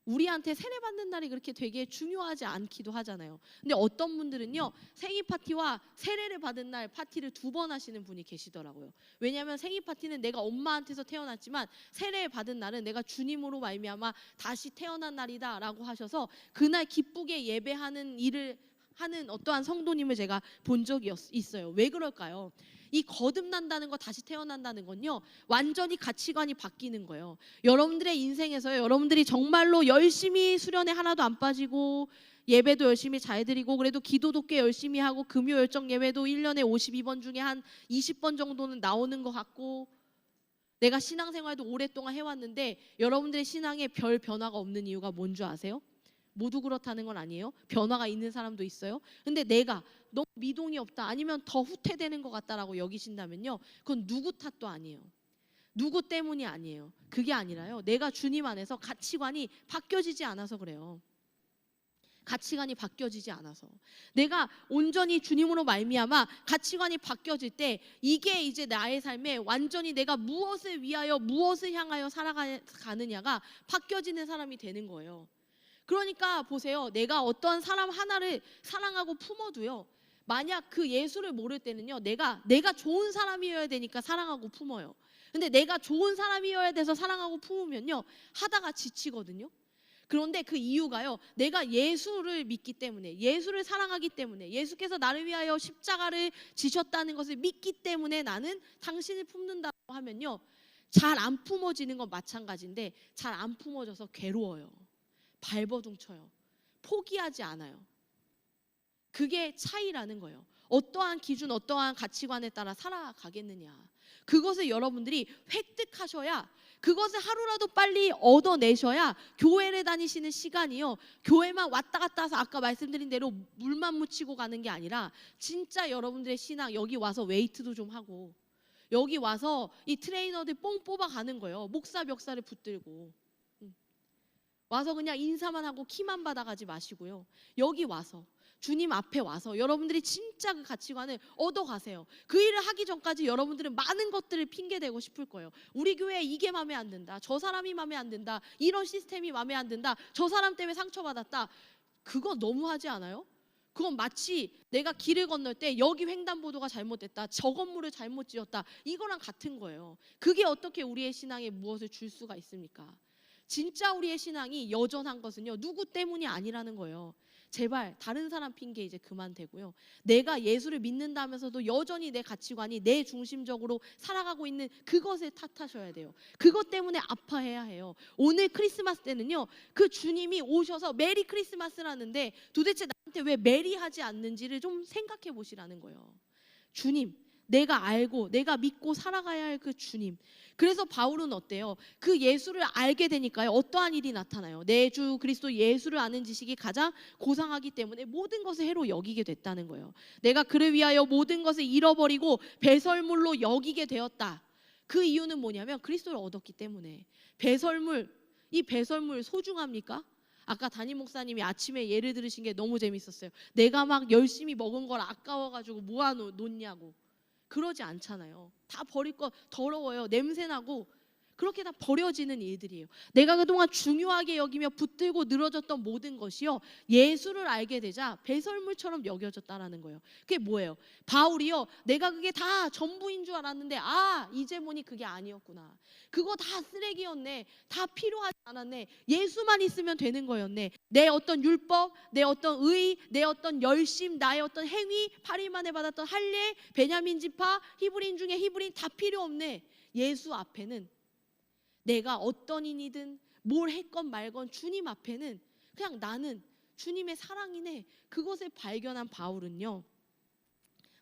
우리한테 세례 받는 날이 그렇게 되게 중요하지 않기도 하잖아요. 근데 어떤 분들은요 생일 파티와 세례를 받은 날 파티를 2번 하시는 분이 계시더라고요. 왜냐하면 생일 파티는 내가 엄마한테서 태어났지만 세례 받은 날은 내가 주님으로 말미암아 다시 태어난 날이다라고 하셔서 그날 기쁘게 예배하는 일을 하는 어떠한 성도님을 제가 본 적이 있어요. 왜 그럴까요? 이 거듭난다는 거, 다시 태어난다는 건요 완전히 가치관이 바뀌는 거예요. 여러분들의 인생에서요, 여러분들이 정말로 열심히 수련회 하나도 안 빠지고 예배도 열심히 잘 드리고 그래도 기도도 꽤 열심히 하고 금요 열정 예배도 1년에 52번 중에 한 20번 정도는 나오는 것 같고 내가 신앙생활도 오랫동안 해왔는데 여러분들의 신앙에 별 변화가 없는 이유가 뭔 줄 아세요? 모두 그렇다는 건 아니에요. 변화가 있는 사람도 있어요. 근데 내가 너무 미동이 없다, 아니면 더 후퇴되는 것 같다라고 여기신다면요, 그건 누구 탓도 아니에요. 누구 때문이 아니에요. 그게 아니라요, 내가 주님 안에서 가치관이 바뀌어지지 않아서 그래요. 가치관이 바뀌어지지 않아서. 내가 온전히 주님으로 말미암아 가치관이 바뀌어질 때 이게 이제 나의 삶에 완전히 내가 무엇을 위하여 무엇을 향하여 살아가느냐가 바뀌어지는 사람이 되는 거예요. 그러니까 보세요. 내가 어떠한 사람 하나를 사랑하고 품어도요, 만약 그 예수를 모를 때는요 내가 좋은 사람이어야 되니까 사랑하고 품어요. 근데 내가 좋은 사람이어야 돼서 사랑하고 품으면요 하다가 지치거든요. 그런데 그 이유가요, 내가 예수를 믿기 때문에, 예수를 사랑하기 때문에, 예수께서 나를 위하여 십자가를 지셨다는 것을 믿기 때문에 나는 당신을 품는다고 하면요 잘 안 품어지는 건 마찬가지인데 잘 안 품어져서 괴로워요. 발버둥 쳐요. 포기하지 않아요. 그게 차이라는 거예요. 어떠한 기준, 어떠한 가치관에 따라 살아가겠느냐. 그것을 여러분들이 획득하셔야, 그것을 하루라도 빨리 얻어내셔야 교회를 다니시는 시간이요, 교회만 왔다 갔다 해서 아까 말씀드린 대로 물만 묻히고 가는 게 아니라 진짜 여러분들의 신앙, 여기 와서 웨이트도 좀 하고, 여기 와서 이 트레이너들 뽕 뽑아 가는 거예요. 목사 멱살을 붙들고 와서 그냥 인사만 하고 키만 받아가지 마시고요, 여기 와서 주님 앞에 와서 여러분들이 진짜 그 가치관을 얻어가세요. 그 일을 하기 전까지 여러분들은 많은 것들을 핑계대고 싶을 거예요. 우리 교회에 이게 마음에 안 든다, 저 사람이 마음에 안 든다, 이런 시스템이 마음에 안 든다, 저 사람 때문에 상처받았다. 그거 너무하지 않아요? 그건 마치 내가 길을 건널 때 여기 횡단보도가 잘못됐다, 저 건물을 잘못 지었다, 이거랑 같은 거예요. 그게 어떻게 우리의 신앙에 무엇을 줄 수가 있습니까? 진짜 우리의 신앙이 여전한 것은요, 누구 때문이 아니라는 거예요. 제발 다른 사람 핑계 이제 그만 대고요, 내가 예수를 믿는다면서도 여전히 내 가치관이 내 중심적으로 살아가고 있는 그것을 탓하셔야 돼요. 그것 때문에 아파해야 해요. 오늘 크리스마스 때는요, 그 주님이 오셔서 메리 크리스마스라는데 도대체 나한테 왜 메리하지 않는지를 좀 생각해 보시라는 거예요. 주님, 내가 알고 내가 믿고 살아가야 할 그 주님. 그래서 바울은 어때요? 그 예수를 알게 되니까요, 어떠한 일이 나타나요? 내 주 그리스도 예수를 아는 지식이 가장 고상하기 때문에 모든 것을 해로 여기게 됐다는 거예요. 내가 그를 위하여 모든 것을 잃어버리고 배설물로 여기게 되었다. 그 이유는 뭐냐면 그리스도를 얻었기 때문에. 배설물, 이 배설물 소중합니까? 아까 담임 목사님이 아침에 예를 들으신 게 너무 재밌었어요. 내가 막 열심히 먹은 걸 아까워가지고 모아놓냐고. 그러지 않잖아요. 다 버릴 거 더러워요. 냄새나고 그렇게 다 버려지는 일들이에요. 내가 그동안 중요하게 여기며 붙들고 늘어졌던 모든 것이요, 예수를 알게 되자 배설물처럼 여겨졌다라는 거예요. 그게 뭐예요? 바울이요, 내가 그게 다 전부인 줄 알았는데 이제 보니 그게 아니었구나. 그거 다 쓰레기였네. 다 필요하지 않았네. 예수만 있으면 되는 거였네. 내 어떤 율법, 내 어떤 의, 내 어떤 열심, 나의 어떤 행위, 8일 만에 받았던 할례, 베냐민 지파, 히브리인 중에 히브리인 다 필요 없네. 예수 앞에는, 내가 어떤 인이든 뭘 했건 말건 주님 앞에는 그냥 나는 주님의 사랑이네. 그것을 발견한 바울은요,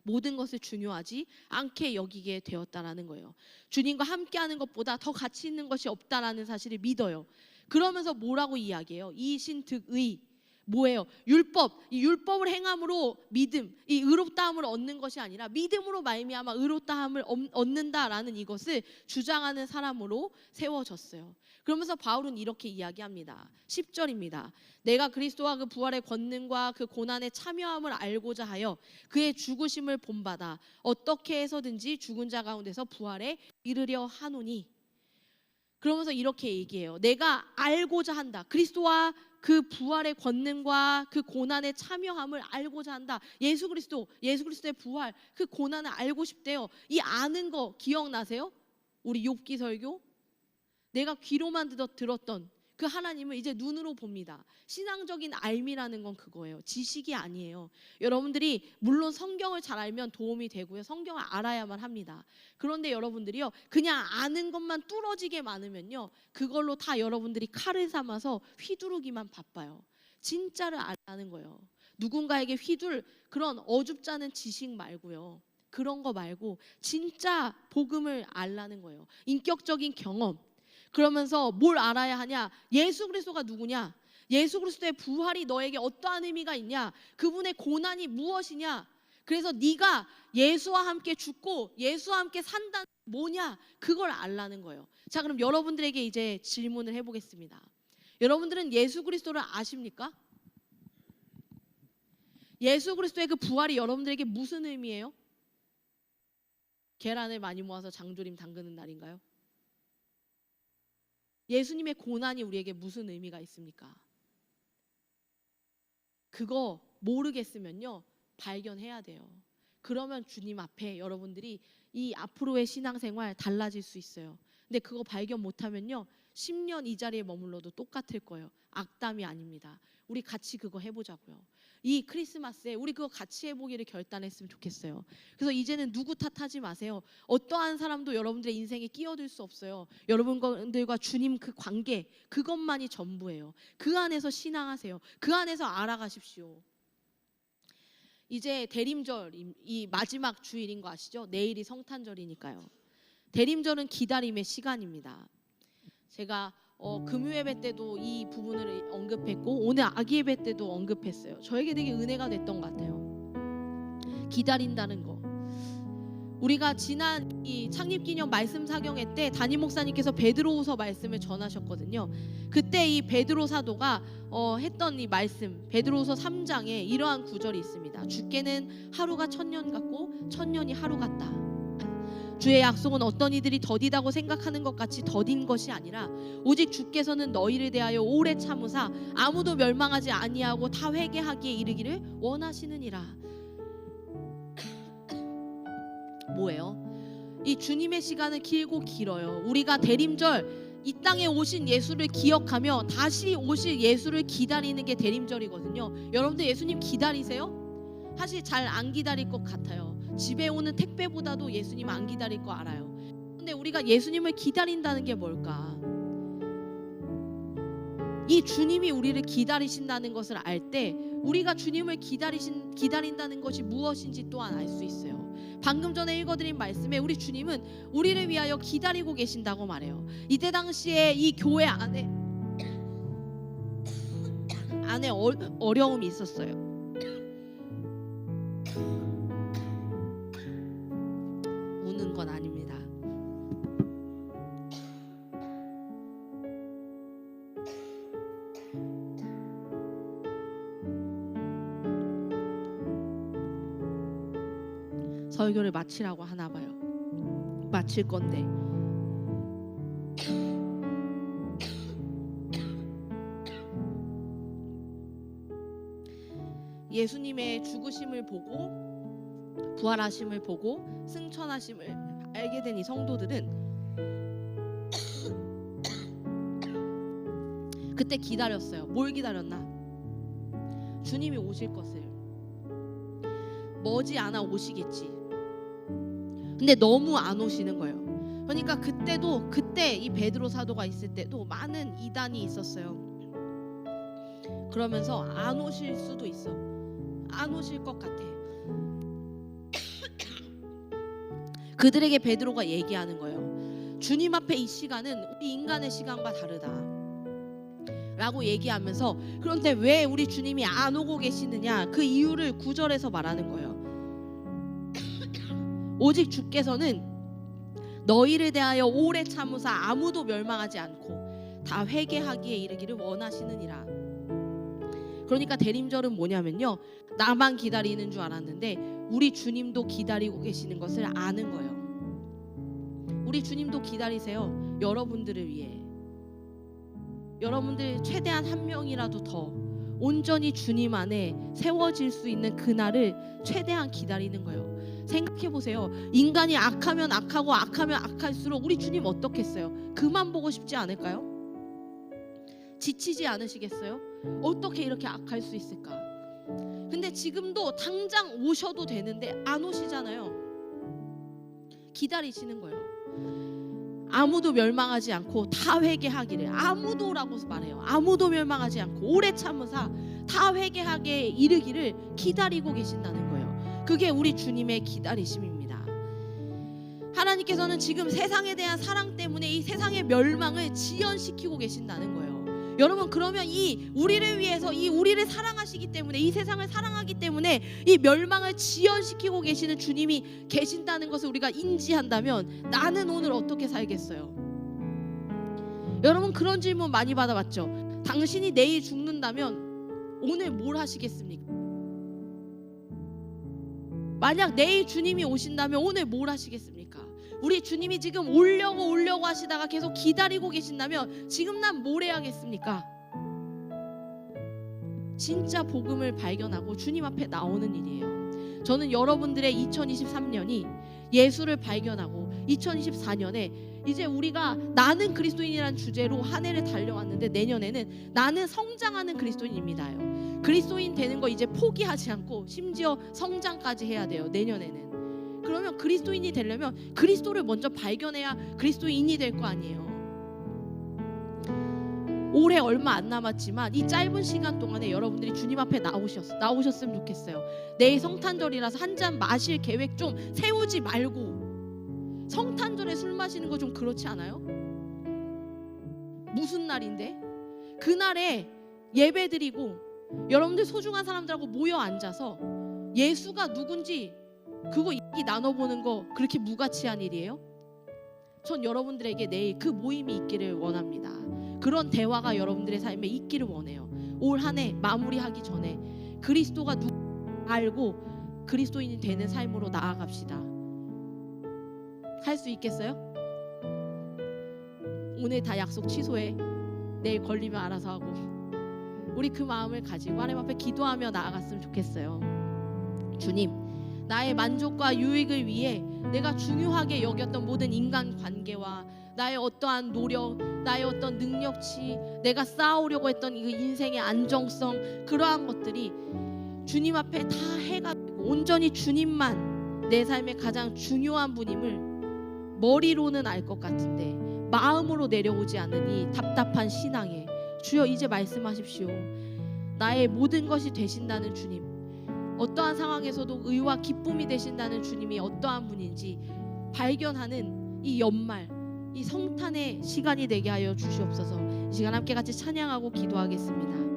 모든 것을 중요하지 않게 여기게 되었다라는 거예요. 주님과 함께하는 것보다 더 가치 있는 것이 없다라는 사실을 믿어요. 그러면서 뭐라고 이야기해요? 이신득의, 뭐예요? 율법, 이 율법을 행함으로 믿음, 이 의롭다함을 얻는 것이 아니라 믿음으로 말미암아 의롭다함을 얻는다라는 이것을 주장하는 사람으로 세워졌어요. 그러면서 바울은 이렇게 이야기합니다. 10절입니다. 내가 그리스도와 그 부활의 권능과 그 고난에 참여함을 알고자 하여 그의 죽으심을 본받아 어떻게 해서든지 죽은 자 가운데서 부활에 이르려 하노니. 그러면서 이렇게 얘기해요. 내가 알고자 한다. 그리스도와 그 부활의 권능과 그 고난에 참여함을 알고자 한다. 예수 그리스도의 부활, 그 고난을 알고 싶대요. 이 아는 거 기억나세요? 우리 욥기 설교? 내가 귀로만 들었던 그 하나님을 이제 눈으로 봅니다. 신앙적인 알미라는 건 그거예요. 지식이 아니에요. 여러분들이 물론 성경을 잘 알면 도움이 되고요, 성경을 알아야만 합니다. 그런데 여러분들이요, 그냥 아는 것만 뚫어지게 많으면요, 그걸로 다 여러분들이 칼을 삼아서 휘두르기만 바빠요. 진짜를 알라는 거예요. 누군가에게 휘둘 그런 어줍지 않은 지식 말고요, 그런 거 말고 진짜 복음을 알라는 거예요. 인격적인 경험. 그러면서 뭘 알아야 하냐? 예수 그리스도가 누구냐? 예수 그리스도의 부활이 너에게 어떠한 의미가 있냐? 그분의 고난이 무엇이냐? 그래서 네가 예수와 함께 죽고 예수와 함께 산다는 뭐냐? 그걸 알라는 거예요. 자, 그럼 여러분들에게 이제 질문을 해보겠습니다. 여러분들은 예수 그리스도를 아십니까? 예수 그리스도의 그 부활이 여러분들에게 무슨 의미예요? 계란을 많이 모아서 장조림 담그는 날인가요? 예수님의 고난이 우리에게 무슨 의미가 있습니까? 그거 모르겠으면요, 발견해야 돼요. 그러면 주님 앞에 여러분들이 이 앞으로의 신앙생활 달라질 수 있어요. 근데 그거 발견 못하면요, 10년 이 자리에 머물러도 똑같을 거예요. 악담이 아닙니다. 우리 같이 그거 해보자고요. 이 크리스마스에 우리 그거 같이 해보기를 결단했으면 좋겠어요. 그래서 이제는 누구 탓하지 마세요. 어떠한 사람도 여러분들의 인생에 끼어들 수 없어요. 여러분들과 주님 그 관계, 그것만이 전부예요. 그 안에서 신앙하세요. 그 안에서 알아가십시오. 이제 대림절 이 마지막 주일인 거 아시죠? 내일이 성탄절이니까요. 대림절은 기다림의 시간입니다. 제가 금요 예배 때도 이 부분을 언급했고 오늘 아기 예배 때도 언급했어요. 저에게 되게 은혜가 됐던 것 같아요. 기다린다는 거. 우리가 지난 이 창립기념 말씀 사경회 때 담임 목사님께서 베드로후서 말씀을 전하셨거든요. 그때 이 베드로 사도가 했던 이 말씀 베드로후서 3장에 이러한 구절이 있습니다. 주께는 하루가 1000년 같고 1000년이 하루 같다. 주의 약속은 어떤 이들이 더디다고 생각하는 것 같이 더딘 것이 아니라 오직 주께서는 너희를 대하여 오래 참으사 아무도 멸망하지 아니하고 다 회개하기에 이르기를 원하시느니라. 뭐예요? 이 주님의 시간은 길고 길어요. 우리가 대림절 이 땅에 오신 예수를 기억하며 다시 오실 예수를 기다리는 게 대림절이거든요. 여러분들 예수님 기다리세요? 사실 잘 안 기다릴 것 같아요. 집에 오는 택배보다도 예수님 안 기다릴 거 알아요. 근데 우리가 예수님을 기다린다는 게 뭘까? 이 주님이 우리를 기다리신다는 것을 알 때 우리가 주님을 기다린다는 것이 무엇인지 또한 알 수 있어요. 방금 전에 읽어드린 말씀에 우리 주님은 우리를 위하여 기다리고 계신다고 말해요. 이때 당시에 이 교회 안에 어려움이 있었어요. 우는 건 아닙니다. 설교를 마치라고 하나 봐요. 마칠 건데 예수님의 죽으심을 보고 부활하심을 보고 승천하심을 알게 된 이 성도들은 그때 기다렸어요. 뭘 기다렸나? 주님이 오실 것을. 머지않아 오시겠지. 근데 너무 안 오시는 거예요. 그러니까 그때 이 베드로 사도가 있을 때도 많은 이단이 있었어요. 그러면서 안 오실 수도 있어. 안 오실 것 같아. 그들에게 베드로가 얘기하는 거예요. 주님 앞에 이 시간은 우리 인간의 시간과 다르다 라고 얘기하면서 그런데 왜 우리 주님이 안 오고 계시느냐 그 이유를 9절에서 말하는 거예요. 오직 주께서는 너희를 대하여 오래 참으사 아무도 멸망하지 않고 다 회개하기에 이르기를 원하시느니라. 그러니까 대림절은 뭐냐면요, 나만 기다리는 줄 알았는데 우리 주님도 기다리고 계시는 것을 아는 거예요. 우리 주님도 기다리세요. 여러분들을 위해. 여러분들 최대한 한 명이라도 더 온전히 주님 안에 세워질 수 있는 그날을 최대한 기다리는 거예요. 생각해보세요. 인간이 악하면 악하고 악하면 악할수록 우리 주님 어떻겠어요? 그만 보고 싶지 않을까요? 지치지 않으시겠어요? 어떻게 이렇게 악할 수 있을까? 근데 지금도 당장 오셔도 되는데 안 오시잖아요. 기다리시는 거예요. 아무도 멸망하지 않고 다 회개하기를. 아무도라고 말해요. 아무도 멸망하지 않고 오래 참으사 다 회개하게 이르기를 기다리고 계신다는 거예요. 그게 우리 주님의 기다리심입니다. 하나님께서는 지금 세상에 대한 사랑 때문에 이 세상의 멸망을 지연시키고 계신다는 거예요. 여러분, 그러면 이 우리를 위해서 이 우리를 사랑하시기 때문에 이 세상을 사랑하기 때문에 이 멸망을 지연시키고 계시는 주님이 계신다는 것을 우리가 인지한다면 나는 오늘 어떻게 살겠어요? 여러분, 그런 질문 많이 받아봤죠. 당신이 내일 죽는다면 오늘 뭘 하시겠습니까? 만약 내일 주님이 오신다면 오늘 뭘 하시겠습니까? 우리 주님이 지금 오려고 하시다가 계속 기다리고 계신다면 지금 난 뭘 해야겠습니까? 진짜 복음을 발견하고 주님 앞에 나오는 일이에요. 저는 여러분들의 2023년이 예수를 발견하고 2024년에 이제 우리가 나는 그리스도인이라는 주제로 한 해를 달려왔는데 내년에는 나는 성장하는 그리스도인입니다요. 그리스도인 되는 거 이제 포기하지 않고 심지어 성장까지 해야 돼요. 내년에는. 그러면 그리스도인이 되려면 그리스도를 먼저 발견해야 그리스도인이 될 거 아니에요. 올해 얼마 안 남았지만 이 짧은 시간 동안에 여러분들이 주님 앞에 나오셨으면 좋겠어요. 내일 성탄절이라서 한 잔 마실 계획 좀 세우지 말고, 성탄절에 술 마시는 거 좀 그렇지 않아요? 무슨 날인데? 그날에 예배드리고 여러분들 소중한 사람들하고 모여 앉아서 예수가 누군지 그거 얘기 나눠보는 거 그렇게 무가치한 일이에요? 전 여러분들에게 내일 그 모임이 있기를 원합니다. 그런 대화가 여러분들의 삶에 있기를 원해요. 올 한 해 마무리하기 전에 그리스도가 누구 알고 그리스도인이 되는 삶으로 나아갑시다. 할 수 있겠어요? 오늘 다 약속 취소해. 내일 걸리면 알아서 하고. 우리 그 마음을 가지고 하나님 앞에 기도하며 나아갔으면 좋겠어요. 주님, 나의 만족과 유익을 위해 내가 중요하게 여겼던 모든 인간관계와 나의 어떠한 노력, 나의 어떤 능력치, 내가 쌓아오려고 했던 이 인생의 안정성, 그러한 것들이 주님 앞에 다 해가지고 온전히 주님만 내 삶의 가장 중요한 분임을 머리로는 알 것 같은데 마음으로 내려오지 않는 이 답답한 신앙에 주여 이제 말씀하십시오. 나의 모든 것이 되신다는 주님, 어떠한 상황에서도 의와 기쁨이 되신다는 주님이 어떠한 분인지 발견하는 이 연말, 이 성탄의 시간이 되게 하여 주시옵소서. 이 시간 함께 같이 찬양하고 기도하겠습니다.